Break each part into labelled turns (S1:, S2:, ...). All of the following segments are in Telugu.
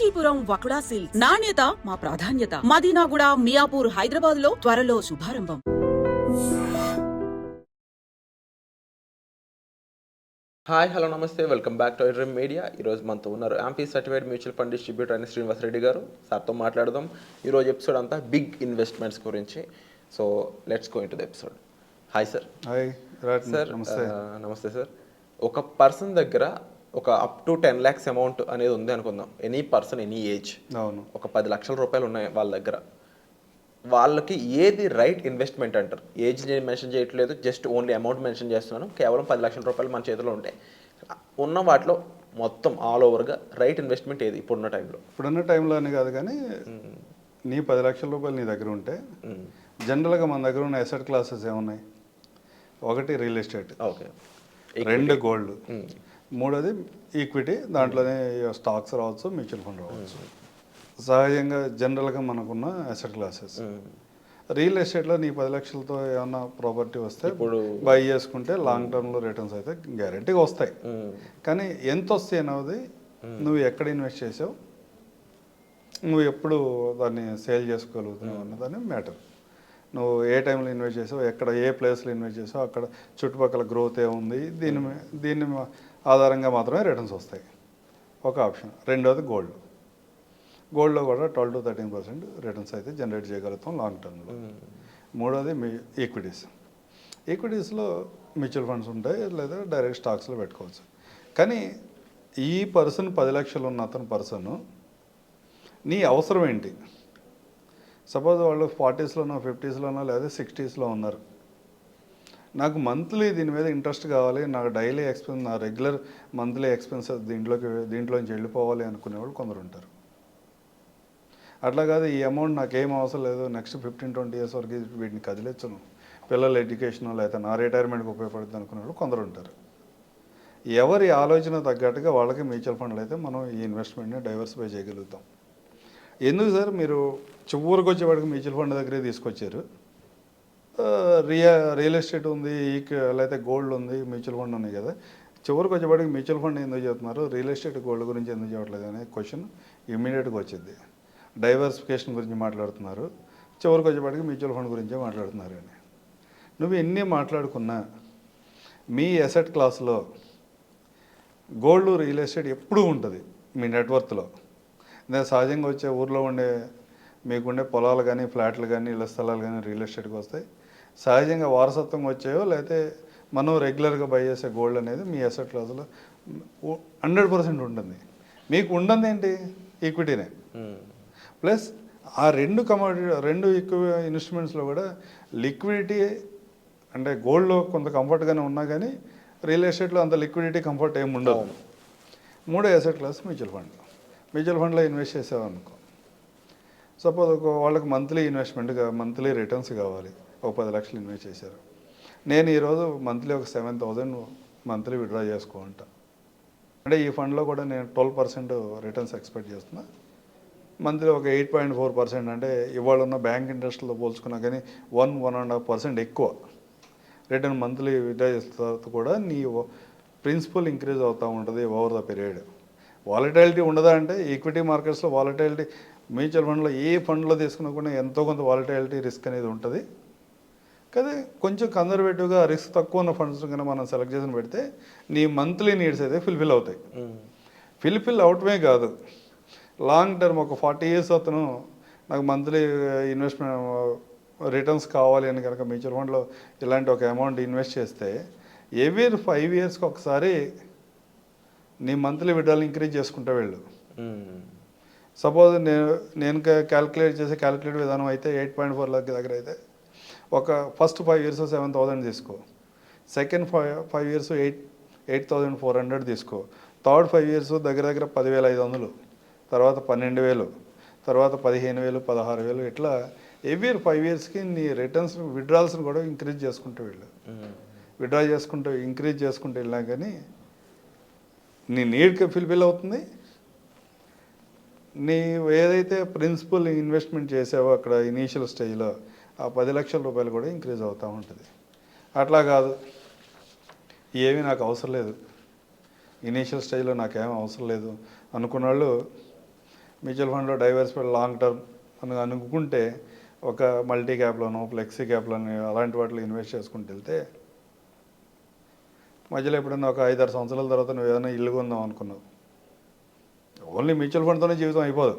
S1: కాంచీపురం వకుడా సిల్క్స్ నాణ్యత మా ప్రాధాన్యత. మదీనాగూడ, మియాపూర్, హైదరాబాద్ లో త్వరలో శుభారంభం.
S2: హాయ్ హలో నమస్తే, welcome back to dream media. ఈరోజు మనతో ఉన్నారు యాంపీ సర్టిఫైడ్ మ్యూచువల్ ఫండ్ డిస్ట్రిబ్యూటర్ అయిన శ్రీనివాస్ రెడ్డి గారు. సార్తో మాట్లాడదాం. ఈరోజు ఎపిసోడ్ అంతా బిగ్ ఇన్వెస్ట్మెంట్స్ గురించి. So let's go in to the episode. Hi sir.
S3: Hi
S2: sir. నమస్తే సార్. ఒక పర్సన్ దగ్గర ఒక అప్ టు 10 lakhs అమౌంట్ అనేది ఉంది అనుకుందాం. Any person, any age.
S3: అవును.
S2: ఒక 10 లక్షల రూపాయలు ఉన్నాయి వాళ్ళ దగ్గర. వాళ్ళకి ఏది రైట్ ఇన్వెస్ట్మెంట్ అంటారు? ఏజ్ నేను మెన్షన్ చేయట్లేదు, జస్ట్ ఓన్లీ అమౌంట్ మెన్షన్ చేస్తున్నాను. కేవలం 10 లక్షల రూపాయలు మన చేతిలో ఉంటాయి. ఉన్న వాటిలో మొత్తం ఆల్ ఓవర్గా రైట్ ఇన్వెస్ట్మెంట్ ఏది ఇప్పుడున్న టైంలో?
S3: ఇప్పుడున్న టైంలో అని కాదు, కానీ నీ 10 లక్షల రూపాయలు నీ దగ్గర ఉంటే జనరల్గా మన దగ్గర ఉన్న అసెట్ క్లాసెస్ ఏమున్నాయి? ఒకటి real estate,
S2: okay.
S3: 2 gold, 3 equity. దాంట్లోనే స్టాక్స్ రావచ్చు, మ్యూచువల్ ఫండ్ రావచ్చు. సహజంగా జనరల్గా మనకున్న అసెట్ క్లాసెస్. రియల్ ఎస్టేట్లో నీ 10 లక్షలతో ఏమన్నా ప్రాపర్టీ వస్తే ఇప్పుడు బై చేసుకుంటే లాంగ్ టర్మ్లో రిటర్న్స్ అయితే గ్యారంటీగా వస్తాయి. కానీ ఎంత వస్తాయి అనేది నువ్వు ఎక్కడ ఇన్వెస్ట్ చేసావు, నువ్వు ఎప్పుడు దాన్ని సేల్ చేసుకోగలుగుతున్నావు అన్నదాన్ని మ్యాటర్. నువ్వు ఏ టైంలో ఇన్వెస్ట్ చేసావు, ఎక్కడ ఏ ప్లేస్లో ఇన్వెస్ట్ చేసావు, అక్కడ చుట్టుపక్కల గ్రోత్ ఏముంది, దీన్ని ఆధారంగా మాత్రమే రిటర్న్స్ వస్తాయి. ఒక ఆప్షన్. రెండోది గోల్డ్. గోల్డ్లో కూడా 12 to 13% రిటర్న్స్ అయితే జనరేట్ చేయగలుగుతాం లాంగ్ టర్మ్లో. మూడోది ఈక్విటీస్. ఈక్విటీస్లో మ్యూచువల్ ఫండ్స్ ఉంటాయి, లేదా డైరెక్ట్ స్టాక్స్లో పెట్టుకోవచ్చు. కానీ ఈ పర్సన్ 10 లక్షలు ఉన్న అతను పర్సన్ నీ అవసరం ఏంటి? సపోజ్ వాళ్ళు 40sలోనో 50sలోనో లేదా 60sలో ఉన్నారు. నాకు మంత్లీ దీని మీద ఇంట్రెస్ట్ కావాలి, నాకు డైలీ ఎక్స్పెన్స్, నా రెగ్యులర్ మంత్లీ ఎక్స్పెన్సెస్ దీంట్లోంచి వెళ్ళిపోవాలి అనుకునేవాళ్ళు కొందరు ఉంటారు. అట్లా కాదు, ఈ అమౌంట్ నాకేం అవసరం లేదు, నెక్స్ట్ 15-20 years వరకు వీటిని కదిలించను, పిల్లల ఎడ్యుకేషన్ లేదా నా రిటైర్మెంట్కి ఉపయోగపడుతుంది అనుకునేవాళ్ళు కొందరు ఉంటారు. ఎవరి ఆలోచన తగ్గట్టుగా వాళ్ళకి మ్యూచువల్ ఫండ్లు అయితే మనం ఈ ఇన్వెస్ట్మెంట్ని డైవర్సిఫై చేయగలుగుతాం. ఎందుకు సార్ మీరు చివరికి వచ్చేవాడికి మ్యూచువల్ ఫండ్ దగ్గరే తీసుకొచ్చారు? రియల్ ఎస్టేట్ ఉంది, లేకపోతే గోల్డ్ ఉంది, మ్యూచువల్ ఫండ్ ఉన్నాయి కదా, చివరికి వచ్చేవాడికి మ్యూచువల్ ఫండ్ ఎందుకు చెప్తున్నారు, రియల్ ఎస్టేట్ గోల్డ్ గురించి ఎందుకు చెప్పట్లేదు అనే క్వశ్చన్ ఇమ్మీడియట్గా వచ్చింది. డైవర్సిఫికేషన్ గురించి మాట్లాడుతున్నారు, చివరికి వచ్చేవాడికి మ్యూచువల్ ఫండ్ గురించే మాట్లాడుతున్నారు అని. నువ్వు ఎన్ని మాట్లాడుకున్నా మీ అసెట్ క్లాస్లో గోల్డ్, రియల్ ఎస్టేట్ ఎప్పుడూ ఉంటుంది మీ నెట్వర్త్లో. నేను సహజంగా వచ్చే ఊర్లో మీకుండే పొలాలు కానీ, ఫ్లాట్లు కానీ, ఇళ్ళ స్థలాలు కానీ రియల్ ఎస్టేట్కి వస్తాయి. సహజంగా వారసత్వంగా వచ్చాయో లేకపోతే మనం రెగ్యులర్గా బై చేసే గోల్డ్ అనేది మీ అసెట్ క్లాస్లో 100% ఉంటుంది. మీకు ఉండదు ఏంటి? ఈక్విటీనే. ప్లస్ ఆ రెండు ఇన్స్ట్రుమెంట్స్లో కూడా లిక్విడిటీ, అంటే గోల్డ్లో కొంత కంఫర్ట్గానే ఉన్నా కానీ రియల్ ఎస్టేట్లో అంత లిక్విడిటీ కంఫర్ట్ ఏమి ఉండవు. మూడో asset class mutual fund. Mutual ఫండ్లో ఇన్వెస్ట్ చేసావనుకో, సపోజ్ వాళ్ళకి మంత్లీ ఇన్వెస్ట్మెంట్గా మంత్లీ రిటర్న్స్ కావాలి. ఒక 10 లక్షలు ఇన్వెస్ట్ చేశారు. నేను ఈరోజు మంత్లీ ఒక 7,000 మంత్లీ విత్డ్రా చేసుకుంటా. అంటే ఈ ఫండ్లో కూడా నేను 12% రిటర్న్స్ ఎక్స్పెక్ట్ చేస్తున్నా. మంత్లీ ఒక 8.4%, అంటే ఇవాళ ఉన్న బ్యాంక్ ఇంట్రెస్ట్తో పోల్చుకున్నా కానీ 1.5% ఎక్కువ రిటర్న్ మంత్లీ విత్డ్రా చేసిన తర్వాత కూడా నీ ప్రిన్సిపల్ ఇంక్రీజ్ అవుతూ ఉంటుంది ఓవర్ ద పీరియడ్. వాలటైలిటీ ఉండదా అంటే ఈక్విటీ మార్కెట్స్లో వాలటైలిటీ, మ్యూచువల్ ఫండ్లో ఏ ఫండ్లో తీసుకున్నా కూడా ఎంతో కొంత వాలటైలిటీ రిస్క్ అనేది ఉంటుంది. కానీ కొంచెం కన్జర్వేటివ్గా రిస్క్ తక్కువ ఉన్న ఫండ్స్ కన్నా మనం సెలెక్ట్ చేసి పెడితే నీ మంత్లీ నీడ్స్ అయితే ఫుల్ఫిల్ అవుతాయి. ఫుల్ఫిల్ అవటమే కాదు, లాంగ్ టర్మ్ ఒక 40 years అతను నాకు మంత్లీ ఇన్వెస్ట్మెంట్ రిటర్న్స్ కావాలి అని కనుక మ్యూచువల్ ఫండ్లో ఇలాంటి ఒక అమౌంట్ ఇన్వెస్ట్ చేస్తే ఎవ్రీ 5 yearsకి ఒకసారి నీ మంత్లీ విడ్రాల్ ఇంక్రీజ్ చేసుకుంటా వెళ్ళు. సపోజ్ నేను క్యాల్కులేట్ చేసే క్యాల్కులేట్ విధానం అయితే 8.4 lakh దగ్గర అయితే ఒక ఫస్ట్ 5 years 7,000 తీసుకో, సెకండ్ 5 years 8,400 తీసుకో, థర్డ్ 5 years దగ్గర 10,500, తర్వాత 12,000, తర్వాత 15,000, 16,000, ఇట్లా ఎవ్రీ 5 yearsకి నీ రిటర్న్స్ విడ్రాల్స్ని కూడా ఇంక్రీజ్ చేసుకుంటూ వెళ్ళు. విడ్రా ఇంక్రీజ్ చేసుకుంటూ వెళ్ళినా కానీ నీ నీడ్కి ఫుల్ఫిల్ అవుతుంది. నీ ఏదైతే ప్రిన్సిపల్ ఇన్వెస్ట్మెంట్ చేసావో అక్కడ ఇనీషియల్ స్టేజ్లో ఆ 10 లక్షల రూపాయలు కూడా ఇంక్రీజ్ అవుతూ ఉంటుంది. అట్లా కాదు, ఏమీ నాకు అవసరం లేదు, ఇనీషియల్ స్టేజ్లో నాకేం అవసరం లేదు అనుకున్న వాళ్ళు మ్యూచువల్ ఫండ్లో డైవర్సిఫైడ్ లాంగ్ టర్మ్ అని అనుకుంటే ఒక మల్టీ క్యాప్లోనో ఫ్లెక్సీ క్యాప్లోనో అలాంటి వాటిలో ఇన్వెస్ట్ చేసుకుంటూ వెళ్తే మధ్యలో ఎప్పుడైనా ఒక 5-6 సంవత్సరాల తర్వాత నువ్వు ఏదైనా ఇల్లు కొందాం అనుకున్నావు, ఓన్లీ మ్యూచువల్ ఫండ్తోనే జీవితం అయిపోదు.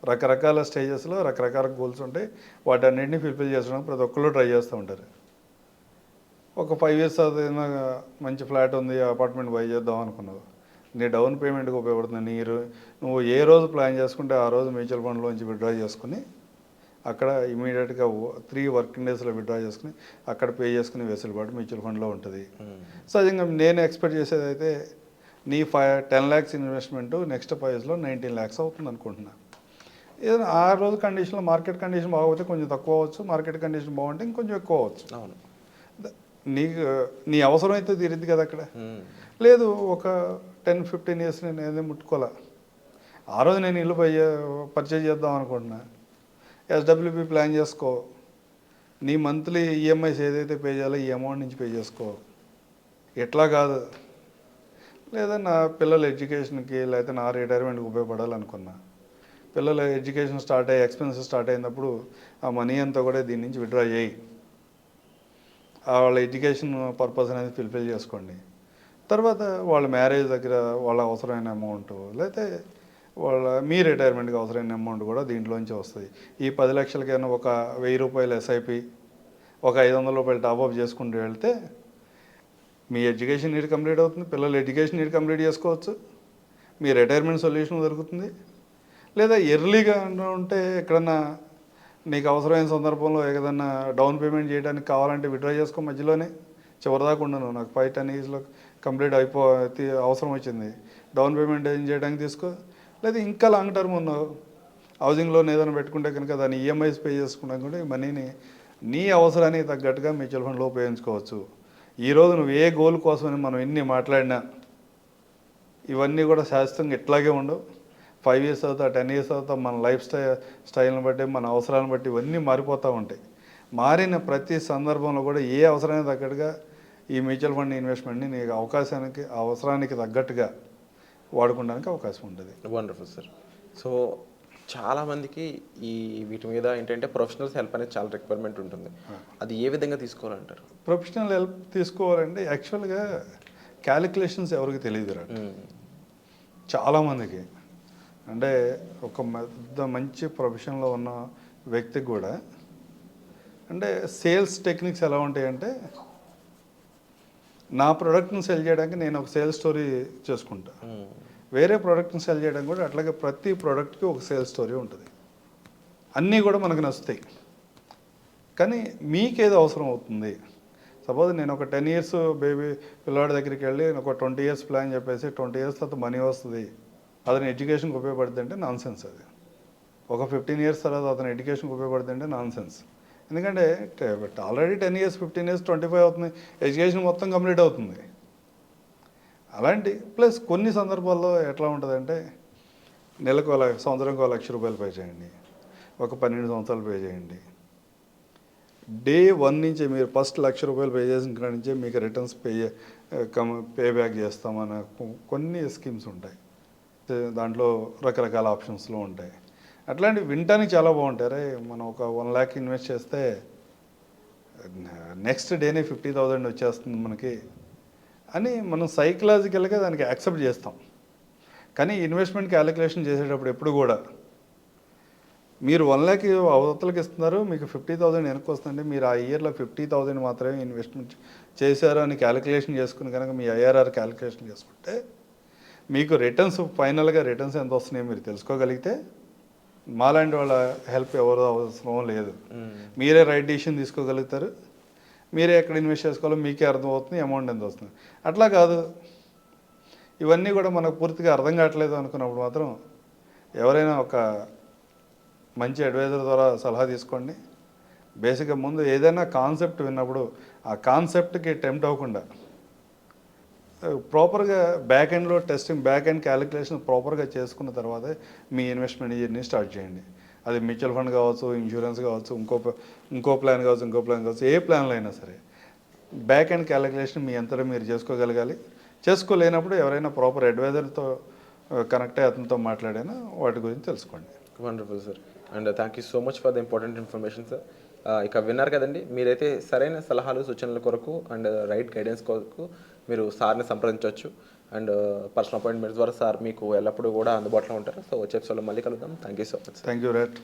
S3: రకరకాల స్టేజెస్లో రకరకాల గోల్స్ ఉంటాయి. వాటన్నిటిని ఫుల్ఫిల్ చేసుకోవడానికి ప్రతి ఒక్కళ్ళు ట్రై చేస్తూ ఉంటారు. ఒక 5 years తర్వాత ఏదైనా మంచి ఫ్లాట్ ఉంది, అపార్ట్మెంట్ బై చేద్దాం అనుకున్నావు, నీ డౌన్ పేమెంట్కి ఉపయోగపడుతుంది. నువ్వు ఏ రోజు ప్లాన్ చేసుకుంటే ఆ రోజు మ్యూచువల్ ఫండ్లోంచి విత్డ్రా చేసుకుని అక్కడ ఇమీడియట్గా 3 working daysలో విత్డ్రా చేసుకుని అక్కడ పే చేసుకునే వెసులుబాటు మ్యూచువల్ ఫండ్లో ఉంటుంది. సహజంగా నేను ఎక్స్పెక్ట్ చేసేది అయితే నీ 10 lakhs ఇన్వెస్ట్మెంట్ నెక్స్ట్ 5 yearsలో 19 lakhs అవుతుంది అనుకుంటున్నా. ఏదైనా ఆ రోజు కండిషన్లో మార్కెట్ కండిషన్ బాగోతే కొంచెం తక్కువ అవ్వచ్చు, మార్కెట్ కండిషన్ బాగుంటే ఇంకొంచెం ఎక్కువ అవ్వచ్చు.
S2: అవును,
S3: నీ అవసరం అయితే తీరిద్ది కదా అక్కడ. లేదు ఒక 10-15 years నేను ఏదో ముట్టుకోలే, ఆ రోజు నేను ఇల్లు పర్చేజ్ చేద్దాం అనుకుంటున్నా, ఎస్డబ్ల్యూపీ ప్లాన్ చేసుకో. నీ మంత్లీ ఈఎంఐస్ ఏదైతే పే చేయాలో ఈ అమౌంట్ నుంచి పే చేసుకో. ఎట్లా కాదు, లేదా నా పిల్లల ఎడ్యుకేషన్కి లేకపోతే నా రిటైర్మెంట్కి ఉపయోగపడాలనుకున్నా, పిల్లల ఎడ్యుకేషన్ స్టార్ట్ అయ్యి ఎక్స్పెన్సెస్ స్టార్ట్ అయినప్పుడు ఆ మనీ అంతా కూడా దీని నుంచి విత్డ్రా చేయి. వాళ్ళ ఎడ్యుకేషన్ పర్పస్ అనేది ఫుల్ఫిల్ చేసుకోండి. తర్వాత వాళ్ళ మ్యారేజ్ దగ్గర వాళ్ళ అవసరమైన అమౌంట్ లేకపోతే మీ రిటైర్మెంట్కి అవసరమైన అమౌంట్ కూడా దీంట్లోంచి వస్తుంది. ఈ 10 లక్షలకైనా ఒక 1000 రూపాయలు ఎస్ఐపి, ఒక 500 రూపాయలు టాప్అప్ చేసుకుంటూ వెళ్తే మీ ఎడ్యుకేషన్ నీడ్ కంప్లీట్ అవుతుంది, పిల్లల ఎడ్యుకేషన్ నీడ్ కంప్లీట్ చేసుకోవచ్చు, మీ రిటైర్మెంట్ సొల్యూషన్ దొరుకుతుంది. లేదా ఎర్లీగా ఉంటే ఎక్కడన్నా నీకు అవసరమైన సందర్భంలో ఏదైనా డౌన్ పేమెంట్ చేయడానికి కావాలంటే విత్డ్రా చేసుకో మధ్యలోనే. చివరిదాకా ఉండను, నాకు 5-10 yearsలో కంప్లీట్ అవసరం వచ్చింది, డౌన్ పేమెంట్ ఏం చేయడానికి తీసుకో. లేదా ఇంకా లాంగ్ టర్మ్ ఉన్నావు, హౌసింగ్ లోన్ ఏదైనా పెట్టుకుంటే కనుక దాన్ని ఈఎంఐస్ పే చేసుకున్నా కూడా ఈ మనీని నీ అవసరానికి తగ్గట్టుగా మ్యూచువల్ ఫండ్లో ఉపయోగించుకోవచ్చు. ఈరోజు నువ్వు ఏ గోల్ కోసమని మనం ఎన్ని మాట్లాడినా ఇవన్నీ కూడా శాశ్వతంగా ఇట్లాగే ఉండవు. 5 years తర్వాత 10 years తర్వాత మన లైఫ్ స్టైల్ని బట్టి మన అవసరాలను బట్టి ఇవన్నీ మారిపోతూ ఉంటాయి. మారిన ప్రతి సందర్భంలో కూడా ఏ అవసరానికి తగ్గట్టుగా ఈ మ్యూచువల్ ఫండ్ ఇన్వెస్ట్మెంట్ని నీకు అవసరానికి తగ్గట్టుగా వాడుకోవడానికి అవకాశం ఉంటుంది.
S2: Wonderful sir. సో చాలామందికి వీటి మీద ఏంటంటే ప్రొఫెషనల్స్ హెల్ప్ అనేది చాలా రిక్వైర్మెంట్ ఉంటుంది. అది ఏ విధంగా తీసుకోవాలంటారు?
S3: ప్రొఫెషనల్ హెల్ప్ తీసుకోవాలంటే యాక్చువల్గా క్యాలిక్యులేషన్స్ ఎవరికి తెలియదు రా చాలామందికి. అంటే ఒక మంచి ప్రొఫెషన్లో ఉన్న వ్యక్తికి కూడా అంటే సేల్స్ టెక్నిక్స్ ఎలా ఉంటాయంటే, నా ప్రోడక్ట్ని సెల్ చేయడానికి నేను ఒక సేల్స్ స్టోరీ చేసుకుంటా, వేరే ప్రోడక్ట్ని సెల్ చేయడానికి కూడా అట్లాగే ప్రతి ప్రోడక్ట్కి ఒక సేల్స్ స్టోరీ ఉంటుంది. అన్నీ కూడా మనకు నచ్చుతాయి, కానీ మీకేదో అవసరం అవుతుంది. సపోజ్ నేను ఒక 10 years బేబీ పిల్లవాడి దగ్గరికి వెళ్ళి ఒక 20 years ప్లాన్ చెప్పేసి 20 years తర్వాత మనీ వస్తుంది, అతని ఎడ్యుకేషన్కి ఉపయోగపడుతుంది అంటే నాన్ సెన్స్. అది ఒక 15 years తర్వాత అతని ఎడ్యుకేషన్కి ఉపయోగపడుతుంది అంటే నాన్ సెన్స్. ఎందుకంటే ఆల్రెడీ 10 years 15 years 25 అవుతుంది, ఎడ్యుకేషన్ మొత్తం కంప్లీట్ అవుతుంది. అలాంటి ప్లస్ కొన్ని సందర్భాల్లో ఎట్లా ఉంటుందంటే నెలకు సంవత్సరంకి 1 లక్ష రూపాయలు పే చేయండి, ఒక 12 సంవత్సరాలు పే చేయండి. డే 1 నుంచే మీరు ఫస్ట్ 1 లక్ష రూపాయలు పే చేసిన కాడి నుంచే మీకు రిటర్న్స్ పే బ్యాక్ చేస్తామన్న కొన్ని స్కీమ్స్ ఉంటాయి. దాంట్లో రకరకాల ఆప్షన్స్లో ఉంటాయి. అట్లాంటివి వినటానికి చాలా బాగుంటాయి. అరే మనం ఒక 1 lakh ఇన్వెస్ట్ చేస్తే నెక్స్ట్ డేనే 50,000 వచ్చేస్తుంది మనకి అని మనం సైకలాజికల్గా దానికి యాక్సెప్ట్ చేస్తాం. కానీ ఇన్వెస్ట్మెంట్ క్యాలిక్యులేషన్ చేసేటప్పుడు ఎప్పుడు కూడా మీరు 1 lakh అవతలకి ఇస్తున్నారు, మీకు 50,000 వెనక్కి వస్తుందంటే మీరు ఆ ఇయర్లో 50,000 మాత్రమే ఇన్వెస్ట్మెంట్ చేశారు అని క్యాలిక్యులేషన్ చేసుకుని కనుక మీ ఐఆర్ఆర్ క్యాలిక్యులేషన్ చేసుకుంటే మీకు రిటర్న్స్ ఫైనల్గా రిటర్న్స్ ఎంత వస్తున్నాయో మీరు తెలుసుకోగలిగితే మాలాంటి వాళ్ళ హెల్ప్ ఎవరు అవసరం లేదు. మీరే రైట్ డిసిషన్ తీసుకోగలుగుతారు, మీరే ఎక్కడ ఇన్వెస్ట్ చేసుకోవాలో మీకే అర్థమవుతుంది, అమౌంట్ ఎంత వస్తుంది. అట్లా కాదు, ఇవన్నీ కూడా మనకు పూర్తిగా అర్థం కావట్లేదు అనుకున్నప్పుడు మాత్రం ఎవరైనా ఒక మంచి అడ్వైజర్ ద్వారా సలహా తీసుకోండి. బేసిక్గా ముందు ఏదైనా కాన్సెప్ట్ విన్నప్పుడు ఆ కాన్సెప్ట్కి టెంప్ట్ అవ్వకుండా ప్రాపర్గా బ్యాక్ ఎండ్లో టెస్టింగ్, బ్యాక్ ఎండ్ క్యాలిక్యులేషన్ ప్రాపర్గా చేసుకున్న తర్వాతే మీ ఇన్వెస్ట్మెంట్ జర్నీ స్టార్ట్ చేయండి. అది మ్యూచువల్ ఫండ్ కావచ్చు, ఇన్సూరెన్స్ కావచ్చు, ఇంకో ప్లాన్ కావచ్చు, ఏ ప్లాన్లో అయినా సరే బ్యాక్ ఎండ్ క్యాలిక్యులేషన్ మీ అంతటా మీరు చేసుకోగలగాలి. చేసుకోలేనప్పుడు ఎవరైనా ప్రాపర్ అడ్వైజర్తో కనెక్ట్ అయ్యి అతనితో మాట్లాడాను, వాటి గురించి తెలుసుకోండి.
S2: Wonderful sir, and thank you so much for the important information sir. ఇక విన్నారు కదండి, మీరైతే సరైన సలహాలు సూచనల కొరకు అండ్ రైట్ గైడెన్స్ కొరకు మీరు సార్ని సంప్రదించవచ్చు. అండ్ పర్సనల్ అపాయింట్మెంట్స్ ద్వారా సార్ మీకు ఎల్లప్పుడూ కూడా అందుబాటులో ఉంటారు. సో వచ్చే ఎపిసోడ్లో మళ్ళీ కలుద్దాం. Thank you so much.
S3: Thank you right.